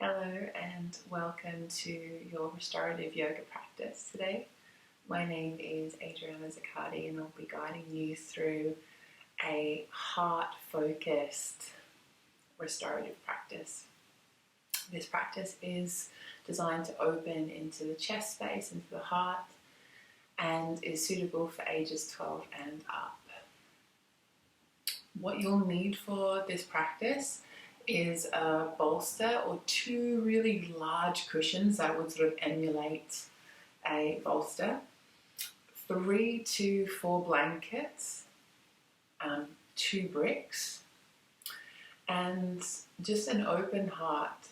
Hello and welcome to your restorative yoga practice today. My name is Adrianna Zaccardi and I'll be guiding you through a heart-focused restorative practice. This practice is designed to open into the chest space, into the heart, and is suitable for ages 12 and up. What you'll need for this practice is a bolster or two really large cushions that would sort of emulate a bolster, 3 to 4 blankets, 2 bricks, and just an open heart.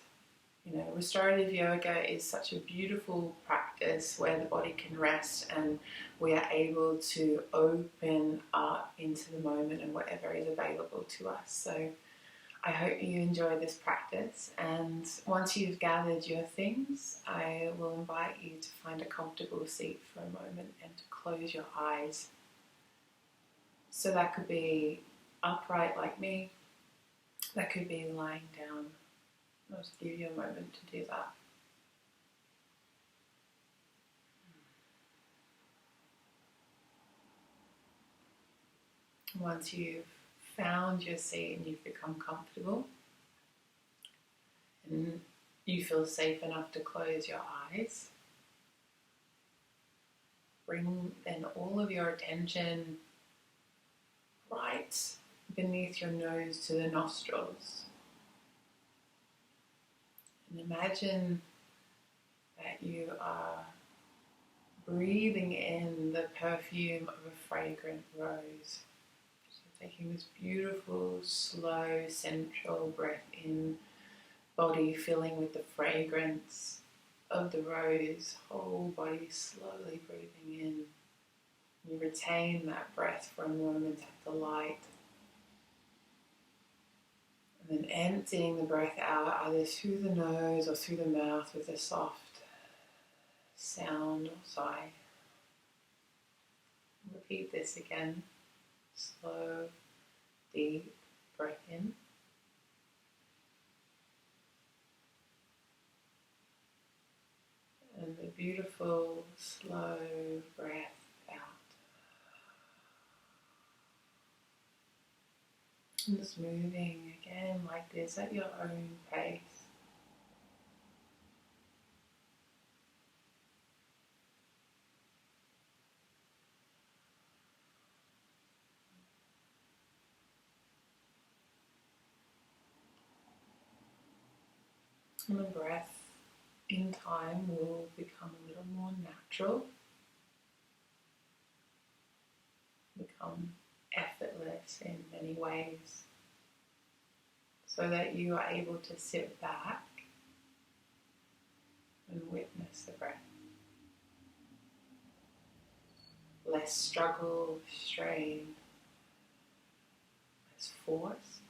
You know, restorative yoga is such a beautiful practice where the body can rest and we are able to open up into the moment and whatever is available to us. So I hope you enjoy this practice, and once you've gathered your things, I will invite you to find a comfortable seat for a moment and to close your eyes. So that could be upright like me, that could be lying down. I'll just give you a moment to do that. Once you've found your seat and you've become comfortable and you feel safe enough to close your eyes, bring then all of your attention right beneath your nose to the nostrils. And imagine that you are breathing in the perfume of a fragrant rose. Taking this beautiful, slow, central breath in, body filling with the fragrance of the rose, whole body slowly breathing in. You retain that breath for a moment at the light. And then emptying the breath out either through the nose or through the mouth with a soft sound or sigh. Repeat this again. Slow, deep breath in. And the beautiful, slow breath out. And just moving again like this at your own pace. And the breath in time will become a little more natural, become effortless in many ways, so that you are able to sit back and witness the breath. Less struggle, strain, less force.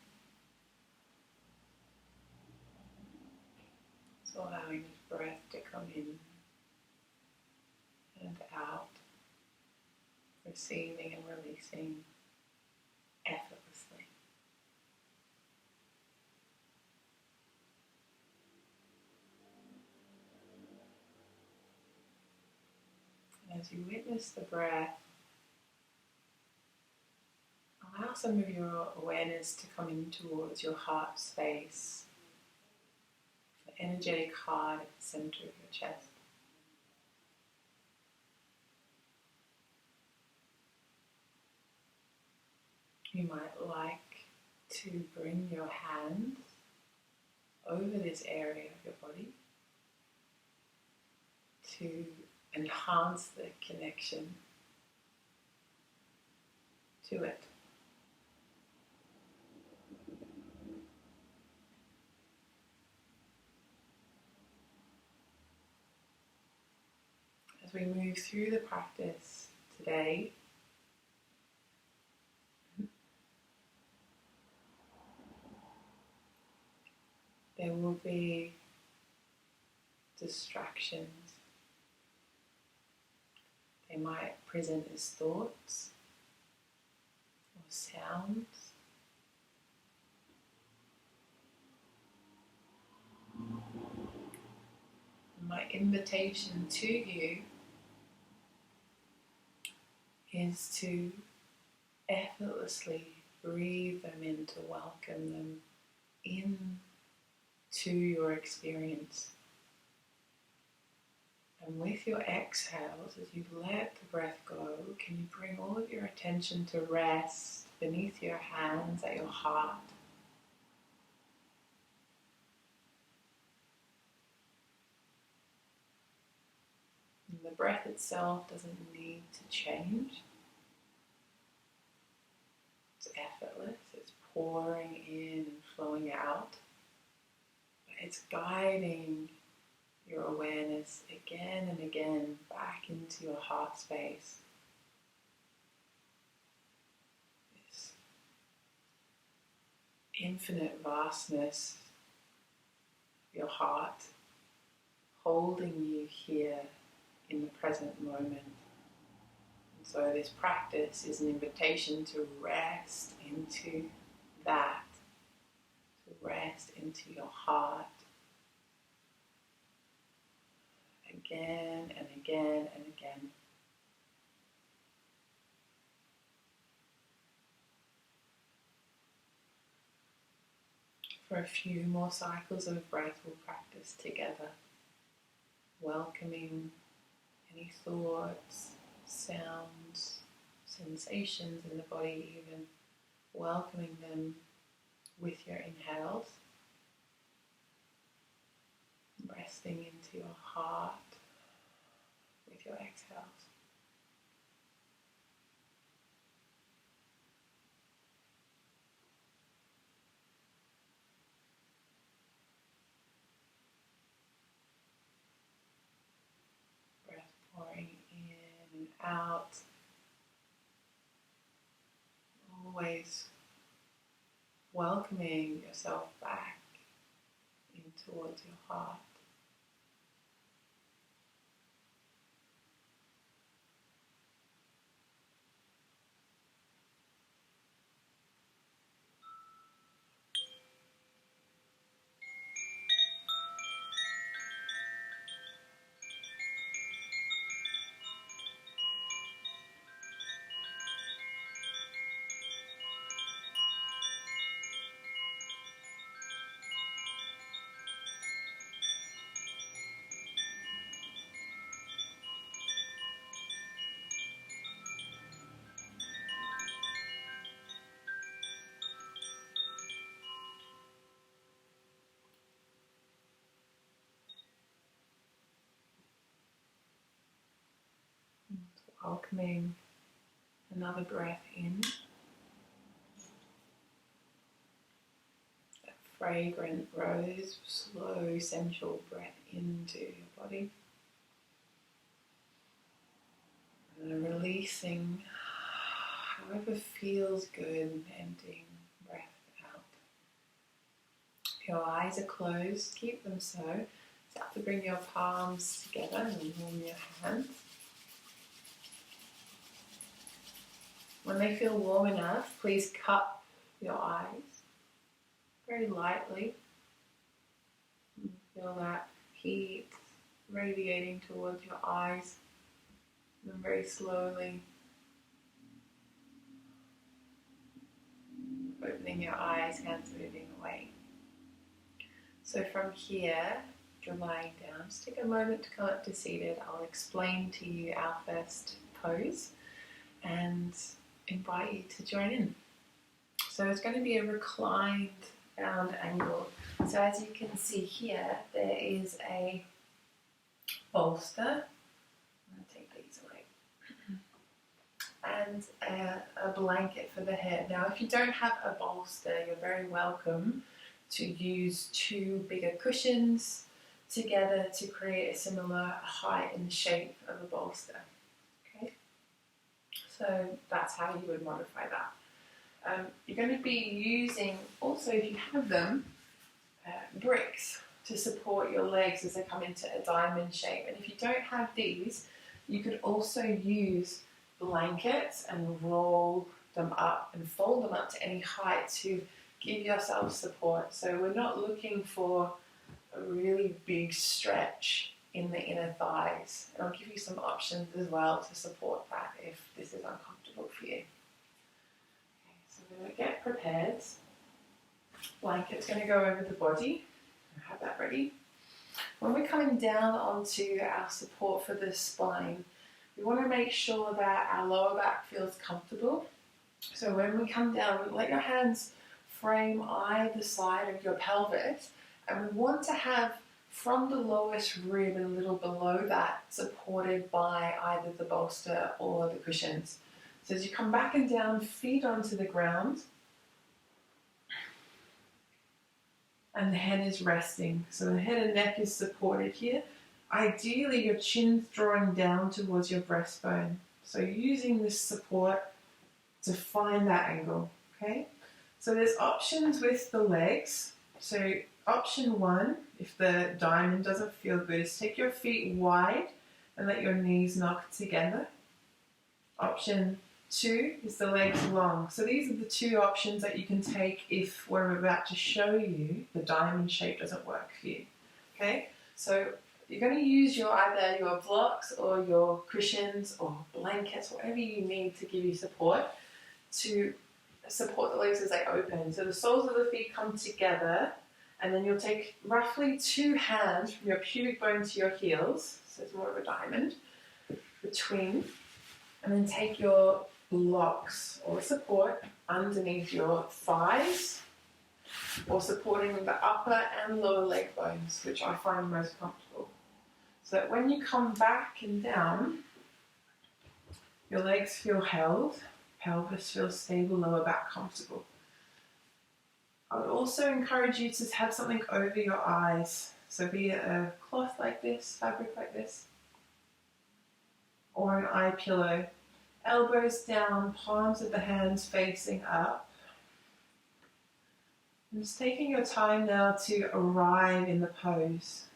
So allowing this breath to come in and out, receiving and releasing effortlessly. And as you witness the breath, allow some of your awareness to come in towards your heart space, the energetic heart at the center of your chest. You might like to bring your hands over this area of your body to enhance the connection to it. As we move through the practice today, there will be distractions. They might present as thoughts or sounds. My invitation to you is to effortlessly breathe them in, to welcome them into your experience. And with your exhales, as you let the breath go, can you bring all of your attention to rest beneath your hands at your heart? And the breath itself doesn't need to change. It's effortless, it's pouring in and flowing out. But it's guiding your awareness again and again back into your heart space. This infinite vastness of your heart holding you here in the present moment. And so this practice is an invitation to rest into that, to rest into your heart again and again and again. For a few more cycles of breath, we'll practice together, welcoming any thoughts, sounds, sensations in the body, even welcoming them with your inhales, resting into your heart with your exhales. Breath pouring in and out, always welcoming yourself back in towards your heart. Welcoming another breath in, that fragrant rose, slow, sensual breath into your body. And releasing however feels good, emptying breath out. If your eyes are closed, keep them so. Start to bring your palms together and warm your hands. When they feel warm enough, please cup your eyes very lightly. Feel that heat radiating towards your eyes. And very slowly opening your eyes, hands moving away. So from here, if you're lying down, just take a moment to come up to seated. I'll explain to you our first pose and invite you to join in. So it's going to be a reclined round angle. So as you can see here, there is a bolster. I'm going to take these away. And a blanket for the head. Now, if you don't have a bolster, you're very welcome to use two bigger cushions together to create a similar height and shape of a bolster. Okay, so that's how you would modify that. You're going to be using, also if you have them, bricks to support your legs as they come into a diamond shape. And if you don't have these, you could also use blankets and roll them up and fold them up to any height to give yourself support. So we're not looking for a really big stretch in the inner thighs. And I'll give you some options as well to support that if this is uncomfortable for you. Okay, so we're going to get prepared. Blanket's going to go over the body. Have that ready. When we're coming down onto our support for the spine, we want to make sure that our lower back feels comfortable. So when we come down, let your hands frame either side of your pelvis, and we want to have from the lowest rib and a little below that supported by either the bolster or the cushions. So as you come back and down, feet onto the ground, and the head is resting. So the head and neck is supported here. Ideally, your chin's drawing down towards your breastbone. So using this support to find that angle, okay? So there's options with the legs. So option one, if the diamond doesn't feel good, is take your feet wide and let your knees knock together. Option two is the legs long. So these are the two options that you can take if we're about to show you the diamond shape doesn't work for you. Okay, so you're going to use either your blocks or your cushions or blankets, whatever you need to give you support to support the legs as they open. So the soles of the feet come together, and then you'll take roughly 2 hands from your pubic bone to your heels, so it's more of a diamond between, and then take your blocks or support underneath your thighs or supporting the upper and lower leg bones, which I find most comfortable. So that when you come back and down, your legs feel held, pelvis feels stable, lower back comfortable. I would also encourage you to have something over your eyes. So be it a cloth like this, fabric like this, or an eye pillow. Elbows down, palms of the hands facing up. And just taking your time now to arrive in the pose.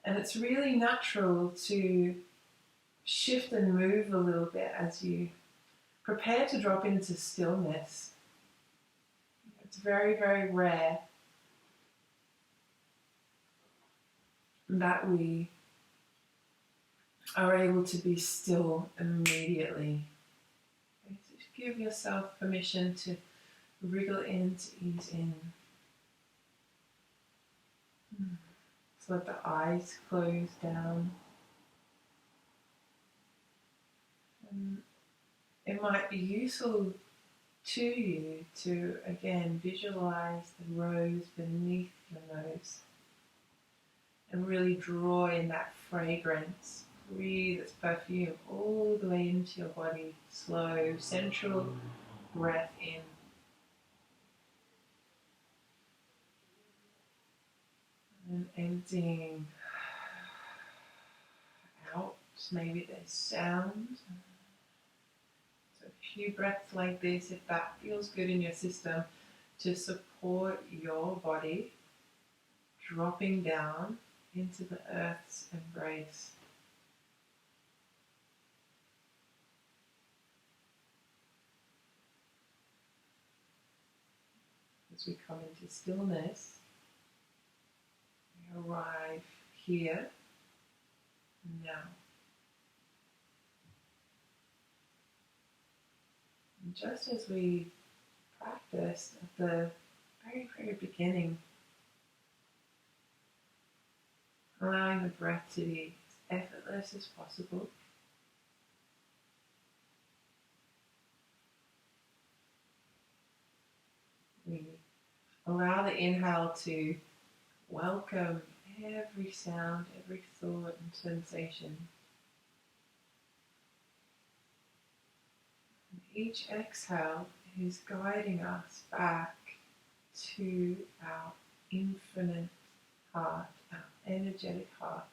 And it's really natural to shift and move a little bit as you prepare to drop into stillness. It's very, very rare that we are able to be still immediately. Okay, so just give yourself permission to wriggle in, to ease in. So let the eyes close down. And it might be useful to you to, again, visualize the rose beneath your nose and really draw in that fragrance. Breathe its perfume all the way into your body. Slow, central breath in. And emptying out. Maybe there's sound. So a few breaths like this, if that feels good in your system, to support your body dropping down into the earth's embrace. As we come into stillness, we arrive here, now. And just as we practiced at the very, very beginning, allowing the breath to be as effortless as possible. We allow the inhale to welcome every sound, every thought and sensation. And each exhale is guiding us back to our infinite heart, our energetic heart,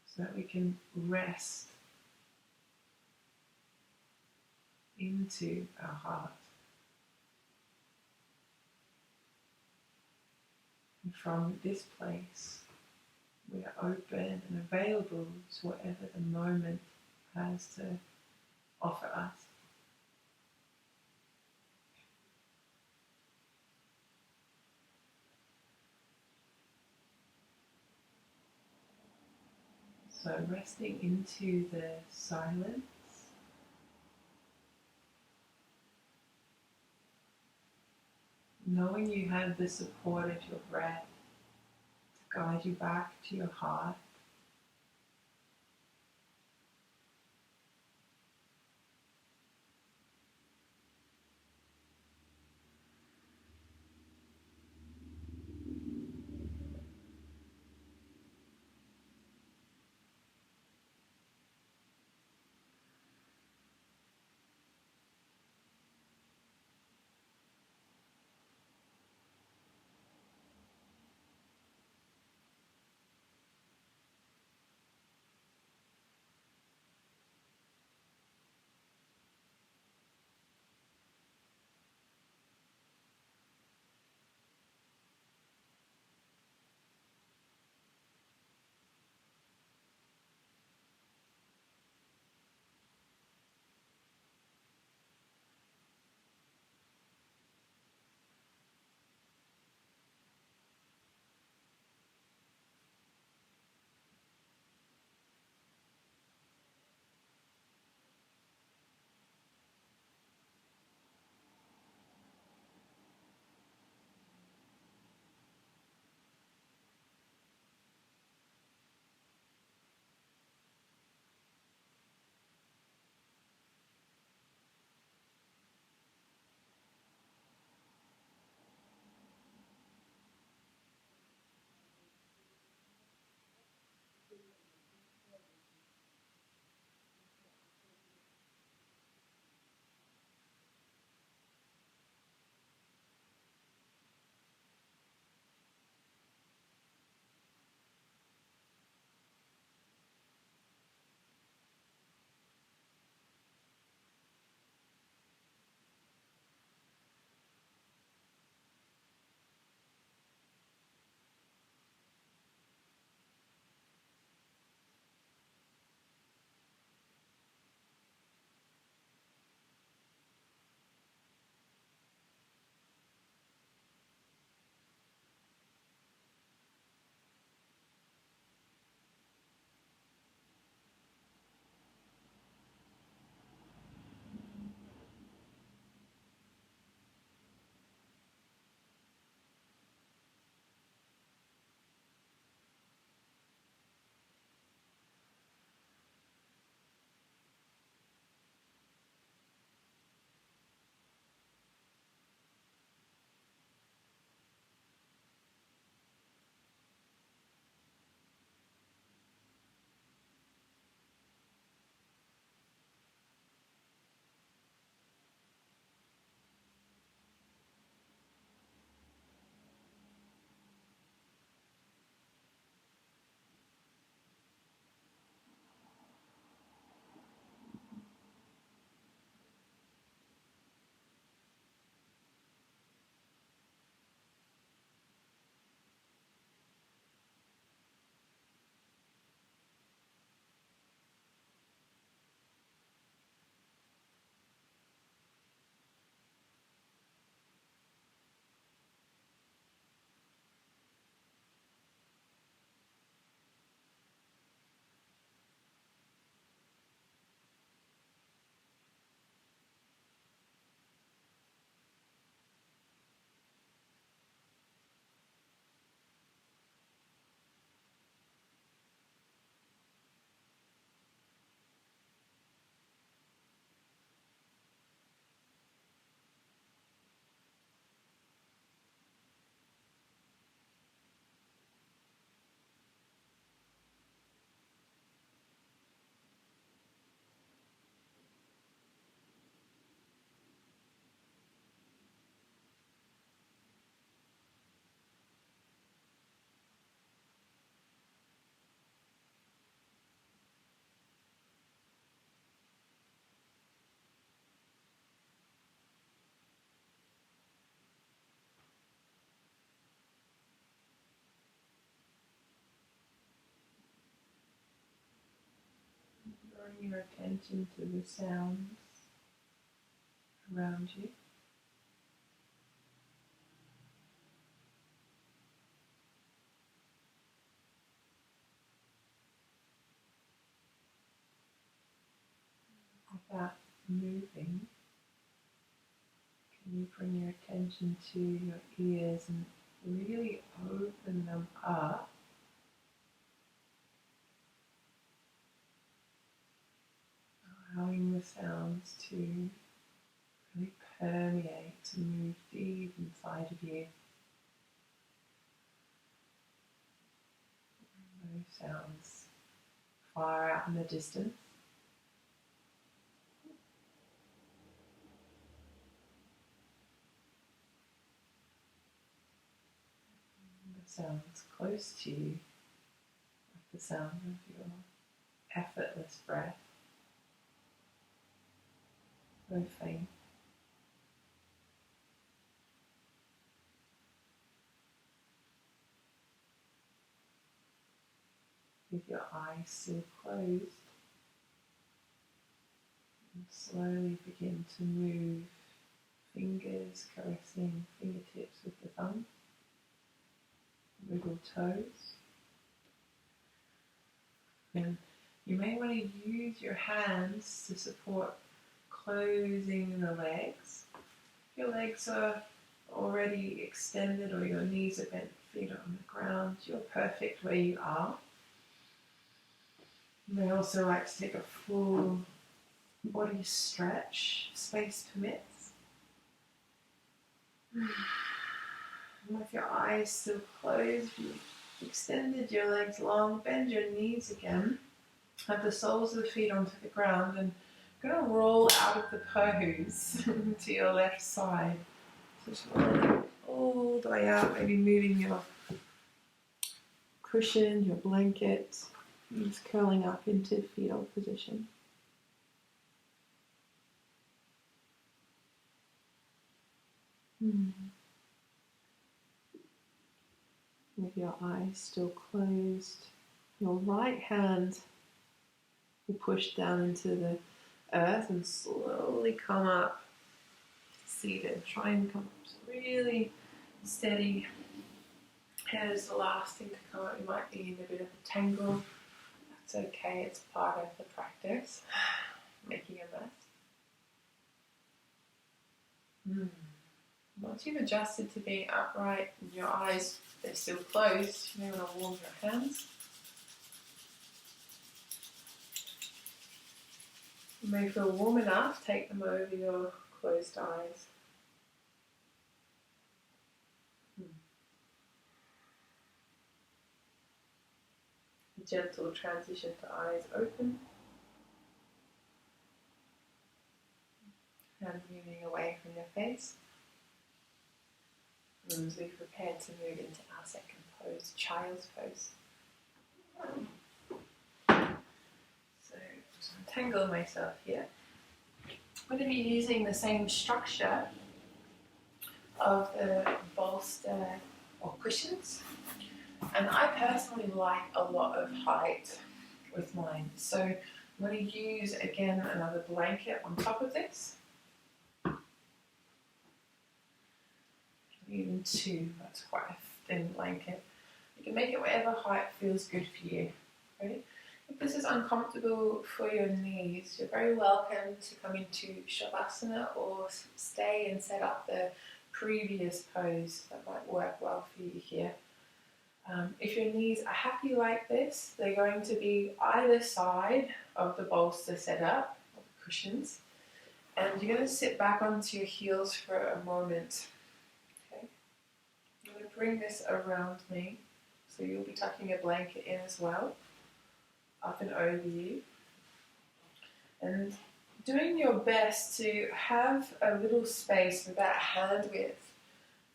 so that we can rest into our heart. And from this place, we are open and available to whatever the moment has to offer us. So resting into the silence, knowing you have the support of your breath to guide you back to your heart. Drawing your attention to the sounds around you. that moving, can you bring your attention to your ears and really open them up? Allowing the sounds to really permeate, to move deep inside of you. Those sounds far out in the distance. The sounds close to you, like the sound of your effortless breath, so faint. With your eyes still closed, and slowly begin to move fingers caressing fingertips with the thumb, little toes. And you may want to use your hands to support closing the legs. If your legs are already extended or your knees are bent, feet are on the ground, you're perfect where you are. You may also like to take a full body stretch, space permits. And with your eyes still closed, you've extended your legs long, bend your knees again, have the soles of the feet onto the ground, and I'm going to roll out of the pose to your left side. So just rolling all the way out, maybe moving your cushion, your blanket, and just curling up into fetal position. With your eyes still closed, your right hand will push down into the earth and slowly come up seated. Try and come up really steady. Head is the last thing to come up. You might be in a bit of a tangle. That's okay, it's part of the practice. Making a mess. Once you've adjusted to being upright and your eyes are still closed, you may want to warm your hands. You may feel warm enough, take them over your closed eyes. A gentle transition to eyes open. Hands moving away from your face. And as we prepare to move into our second pose, child's pose. So just untangle myself here. I'm going to be using the same structure of the bolster or cushions. And I personally like a lot of height with mine. So I'm going to use again another blanket on top of this. Even two, that's quite a thin blanket. You can make it whatever height feels good for you. Ready? If this is uncomfortable for your knees, you're very welcome to come into Shavasana or stay and set up the previous pose. That might work well for you here. If your knees are happy like this, they're going to be either side of the bolster setup, or the cushions, and you're going to sit back onto your heels for a moment. I'm going to bring this around me, so you'll be tucking a blanket in as well, up and over you. And doing your best to have a little space, about hand width,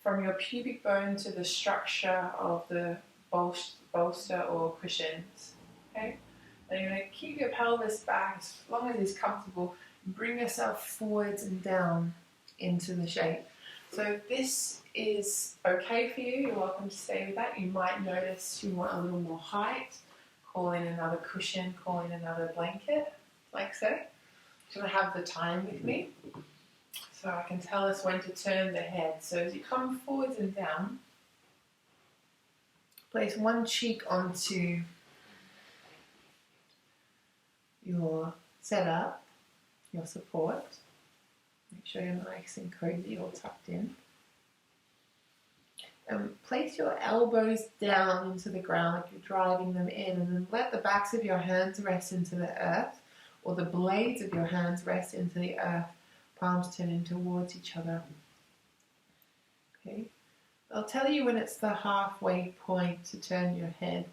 from your pubic bone to the structure of the bolster or cushions. Okay? And you're going to keep your pelvis back as long as it's comfortable, and bring yourself forwards and down into the shape. So if this is okay for you, you're welcome to stay with that. You might notice you want a little more height. Call in another cushion, call in another blanket, like so. I'm going to have the time with me, so I can tell us when to turn the head. So as you come forwards and down, place one cheek onto your setup your support. Make sure you're nice and cozy or tucked in. And place your elbows down into the ground like you're driving them in, and then let the backs of your hands rest into the earth, or the blades of your hands rest into the earth, palms turning towards each other. Okay, I'll tell you when it's the halfway point to turn your head.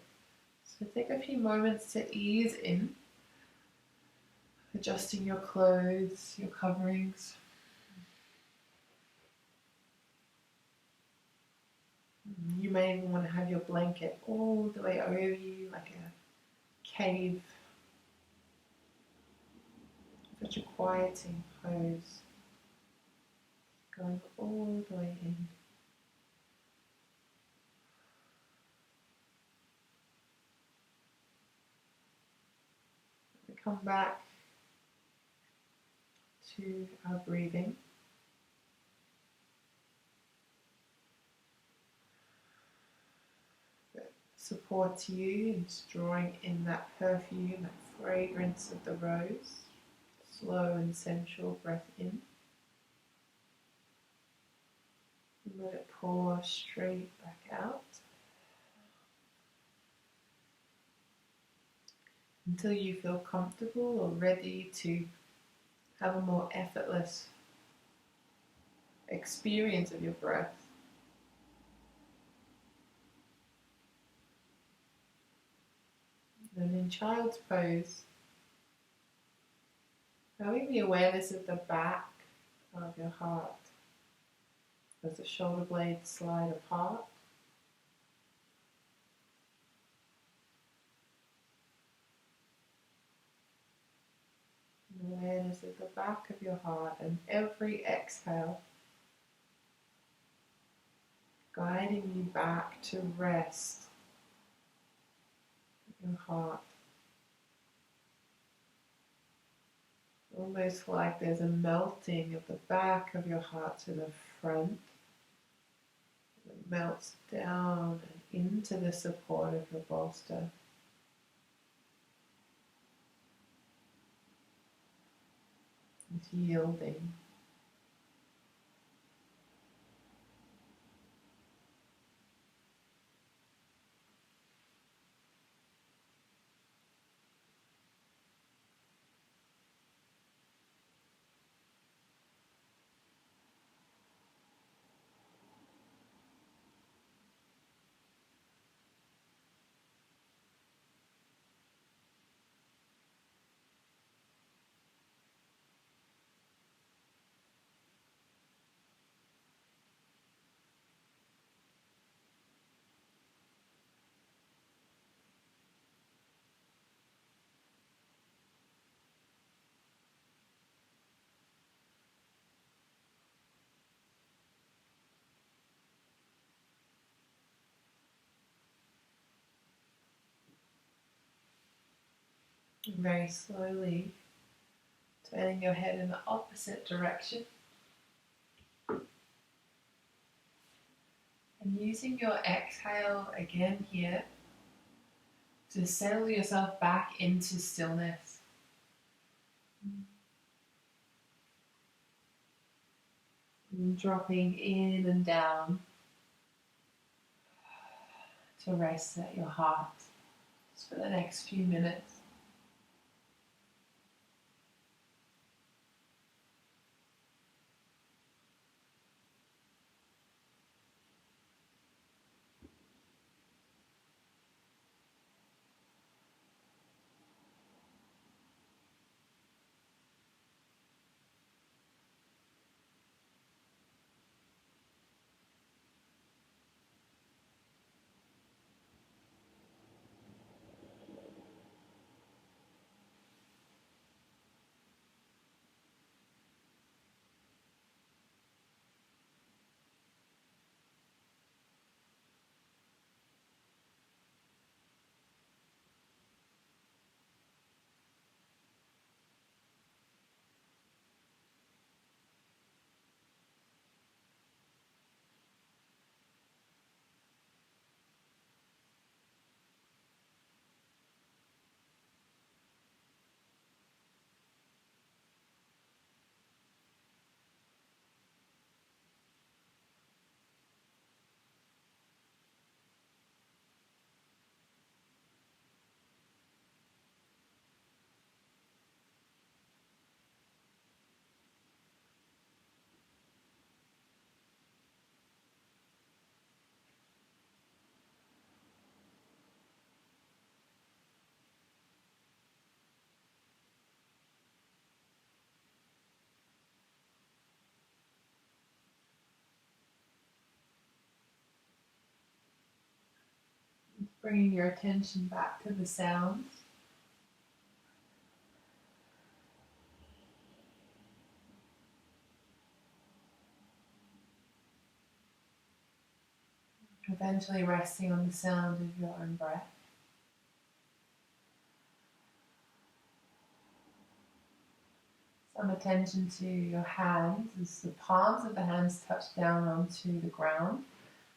So take a few moments to ease in, adjusting your clothes, your coverings. You may even want to have your blanket all the way over you like a cave. Such a quieting pose. Going all the way in. We come back to our breathing. That supports you in drawing in that perfume, that fragrance of the rose. Slow and sensual breath in. And let it pour straight back out. Until you feel comfortable or ready to have a more effortless experience of your breath. And in child's pose, having the awareness of the back of your heart as the shoulder blades slide apart. And awareness of the back of your heart, and every exhale guiding you back to rest in your heart. Almost like there's a melting of the back of your heart to the front. It melts down and into the support of your bolster. It's yielding. And very slowly turning your head in the opposite direction. And using your exhale again here to settle yourself back into stillness. And dropping in and down to rest at your heart just for the next few minutes. Bringing your attention back to the sounds. Eventually resting on the sound of your own breath. Some attention to your hands as the palms of the hands touch down onto the ground.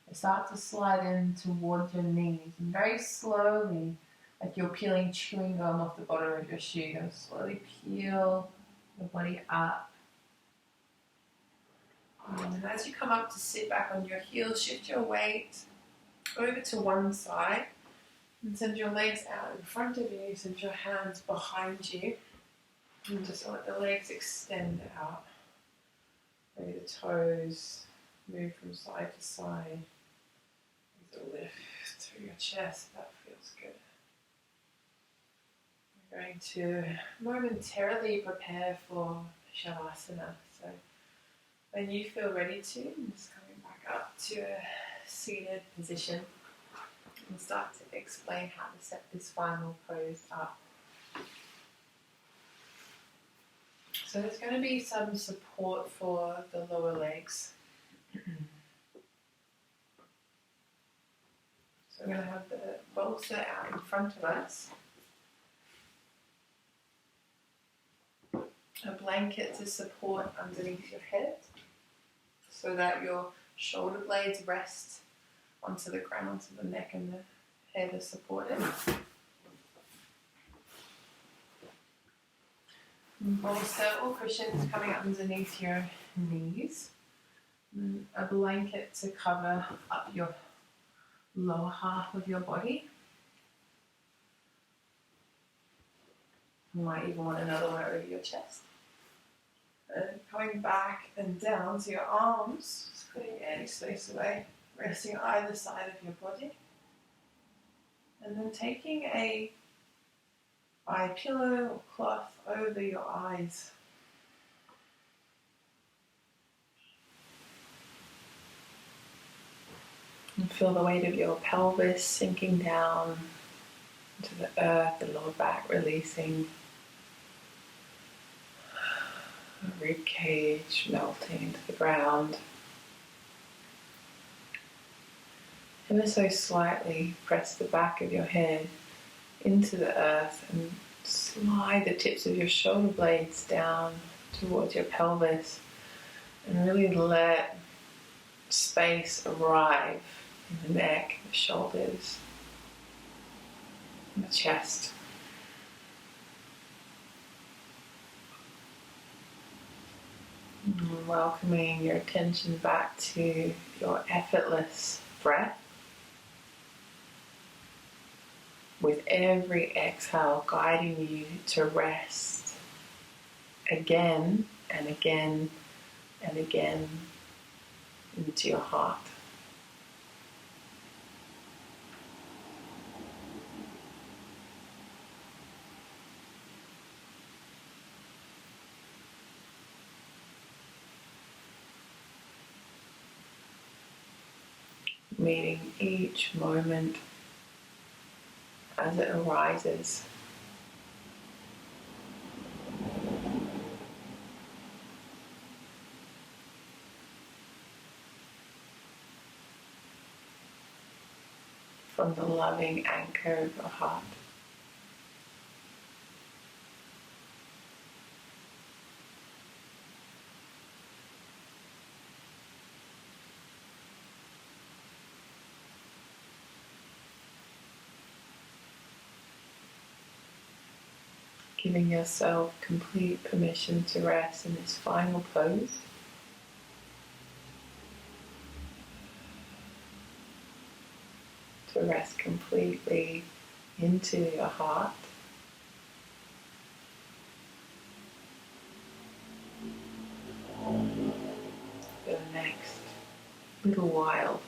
They start to slide in towards your knees, and very slowly, like you're peeling chewing gum off the bottom of your shoe, you're going to slowly peel your body up. And as you come up to sit back on your heels, shift your weight over to one side and send your legs out in front of you, send your hands behind you, and just let the legs extend out. Maybe the toes move from side to side. Lift through your chest, that feels good. We're going to momentarily prepare for Shavasana. So when you feel ready to, just coming back up to a seated position and start to explain how to set this final pose up. So there's going to be some support for the lower legs. So we're going to have the bolster out in front of us. A blanket to support underneath your head so that your shoulder blades rest onto the ground, so the neck and the head are supported. Bolster or cushions coming underneath your knees. And a blanket to cover up your lower half of your body. You might even want another one over your chest. And coming back and down to your arms, just putting any space away, resting either side of your body. And then taking a eye pillow or cloth over your eyes. And feel the weight of your pelvis sinking down into the earth, the lower back releasing, the rib cage melting into the ground. Ever so slightly press the back of your head into the earth and slide the tips of your shoulder blades down towards your pelvis and really let space arrive in the neck, the shoulders, and the chest. And welcoming your attention back to your effortless breath. With every exhale guiding you to rest again and again and again into your heart. Meeting each moment as it arises. From the loving anchor of your heart. Giving yourself complete permission to rest in this final pose. To rest completely into your heart. For the next little while.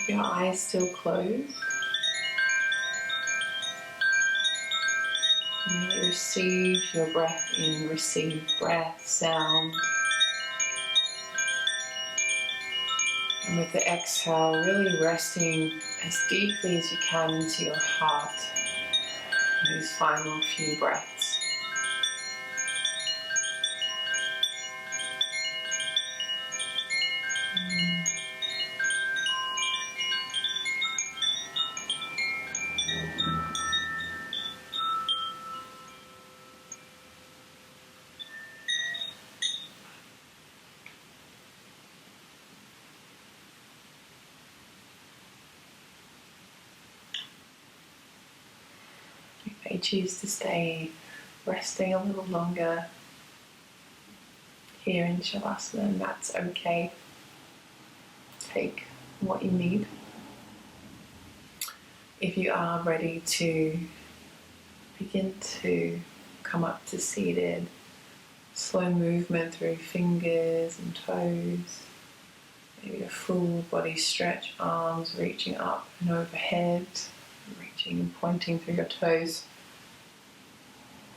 With your eyes still closed, you receive your breath in, receive breath, sound. And with the exhale, really resting as deeply as you can into your heart. These final few breaths. You may choose to stay resting a little longer here in Shavasana, and that's okay. Take what you need. If you are ready to begin to come up to seated, slow movement through fingers and toes, maybe a full body stretch, arms reaching up and overhead, reaching and pointing through your toes.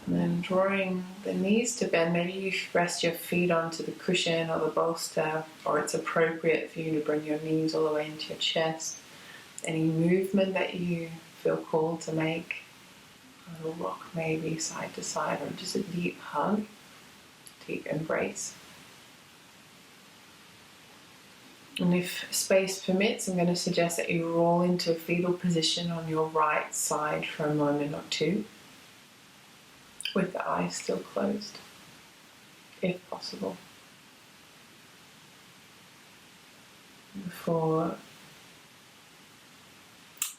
And then drawing the knees to bend. Maybe you rest your feet onto the cushion or the bolster, or it's appropriate for you to bring your knees all the way into your chest. Any movement that you feel called to make, a little rock maybe side to side, or just a deep hug, deep embrace. And if space permits, I'm going to suggest that you roll into a fetal position on your right side for a moment or two, with the eyes still closed, if possible. Before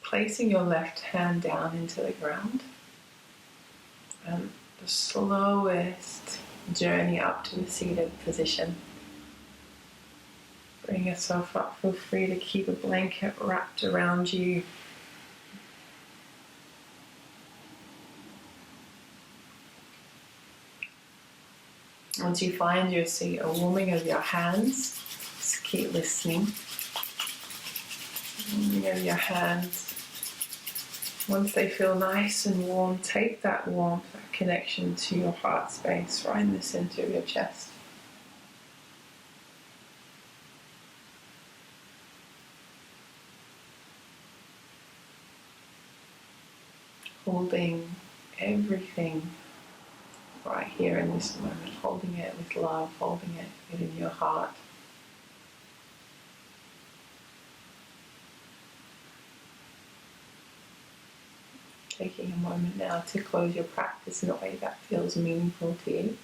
placing your left hand down into the ground, and the slowest journey up to a seated position. Bring yourself up. Feel free to keep a blanket wrapped around you. Once you find your seat, a warming of your hands. Just keep listening. Warming of your hands. Once they feel nice and warm, take that warmth, that connection to your heart space right in the center of your chest. Holding everything right here in this moment, holding it with love, holding it within your heart. Taking a moment now to close your practice in a way that feels meaningful to you.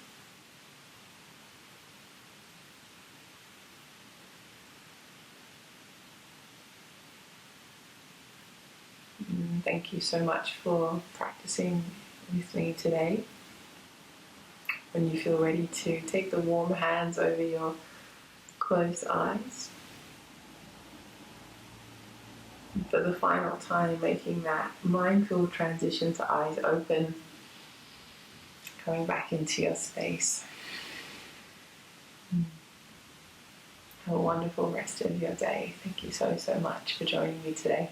Thank you so much for practicing with me today. When you feel ready to take the warm hands over your closed eyes. For the final time, making that mindful transition to eyes open, coming back into your space. Have a wonderful rest of your day. Thank you so much for joining me today.